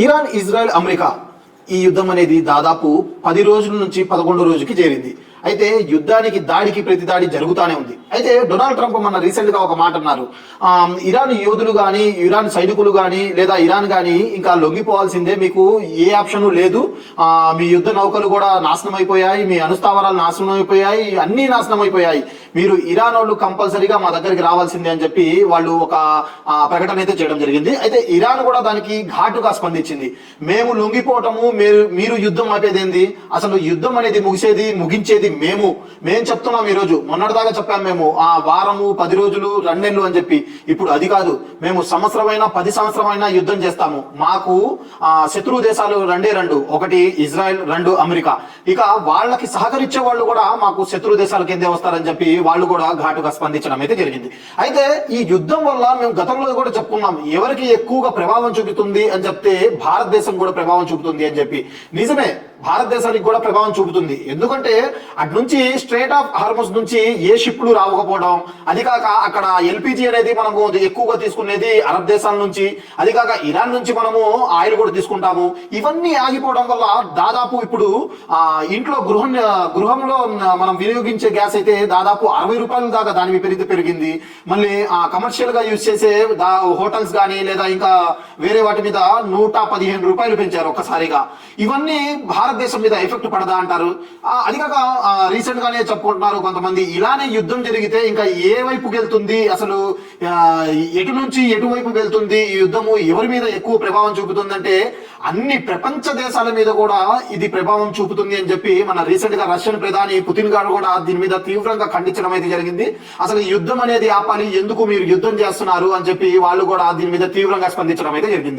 Iran, Israel, America ఈ యుద్ధం అనేది దాదాపు 10 రోజుల నుంచి 11 రోజుకి చేరింది. అయితే యుద్ధానికి దాడికి ప్రతి దాడి జరుగుతూనే ఉంది. అయితే డొనాల్డ్ ట్రంప్ మొన్న రీసెంట్ గా ఒక మాట అన్నారు. ఇరాన్ యోధులు గాని, ఇరాన్ సైనికులు గాని, లేదా ఇరాన్ గాని ఇంకా లొంగిపోవాల్సిందే, మీకు ఏ ఆప్షన్ లేదు. మీ యుద్ధ నౌకలు కూడా నాశనం అయిపోయాయి, మీ అనుస్థావరాలు నాశనం అయిపోయాయి, అన్ని నాశనం అయిపోయాయి. మీరు ఇరాన్ వాళ్ళు కంపల్సరీగా మా దగ్గరికి రావాల్సిందే అని చెప్పి వాళ్ళు ఒక ప్రకటన అయితే చేయడం జరిగింది. అయితే ఇరాన్ కూడా దానికి ఘాటుగా స్పందించింది. మేము లొంగిపోవటము, మీరు యుద్ధం ఆపేదేంది? అసలు యుద్ధం అనేది ముగించేది మేము చెప్తున్నాం. ఈ రోజు మొన్నటిదాకా చెప్పాము మేము వారము 10 రోజులు 2 నెలలు అని చెప్పి. ఇప్పుడు అది కాదు, మేము సంవత్సరమైనా 10 సంవత్సరమైనా యుద్ధం చేస్తాము. మాకు శత్రు దేశాలు రెండు, ఒకటి ఇజ్రాయెల్, 2 అమెరికా. ఇక వాళ్ళకి సహకరించే వాళ్ళు కూడా మాకు శత్రు దేశాల కిందే వస్తారని చెప్పి వాళ్ళు కూడా ఘాటుగా స్పందించడం అయితే జరిగింది. అయితే ఈ యుద్ధం వల్ల మేము గతంలో కూడా చెప్పుకున్నాం, ఎవరికి ఎక్కువగా ప్రభావం చూపుతుంది అని చెప్తే భారతదేశం కూడా ప్రభావం చూపుతుంది అని చెప్పి. నిజమే, భారతదేశానికి కూడా ప్రభావం చూపుతుంది. ఎందుకంటే అటు నుంచి స్ట్రేట్ ఆఫ్ హార్మోస్ నుంచి ఏ షిప్లు రావకపోవడం, అది కాక అక్కడ ఎల్పిజి అనేది మనము ఎక్కువగా తీసుకునేది అరబ్ దేశాల నుంచి, అది కాక ఇరాన్ నుంచి మనము ఆయిల్ కూడా తీసుకుంటాము. ఇవన్నీ ఆగిపోవడం వల్ల దాదాపు ఇప్పుడు ఇంట్లో గృహంలో మనం వినియోగించే గ్యాస్ అయితే దాదాపు 60 రూపాయల దాకా దాని పెరిగింది. మళ్ళీ కమర్షియల్ గా యూజ్ చేసే హోటల్స్ కానీ లేదా ఇంకా వేరే వాటి మీద 115 రూపాయలు పెంచారు ఒక్కసారిగా. ఇవన్నీ భారతదేశం మీద ఎఫెక్ట్ పడదా అంటారు. అది కాక రీసెంట్ గానే చెప్పుకుంటున్నారు కొంతమంది, ఇలానే యుద్ధం జరిగితే ఇంకా ఏ వైపుకి వెళ్తుంది, అసలు ఎటు నుంచి ఎటువైపు వెళ్తుంది ఈ యుద్ధము, ఎవరి మీద ఎక్కువ ప్రభావం చూపుతుందంటే అన్ని ప్రపంచ దేశాల మీద కూడా ఇది ప్రభావం చూపుతుంది అని చెప్పి మన రీసెంట్ గా రష్యన్ ప్రధాని పుతిన్ గారు కూడా దీని మీద తీవ్రంగా ఖండించడం అయితే జరిగింది. అసలు యుద్ధం అనేది ఆపాలి, ఎందుకు మీరు యుద్ధం చేస్తున్నారు అని చెప్పి వాళ్ళు కూడా దీని మీద తీవ్రంగా స్పందించడం అయితే జరిగింది.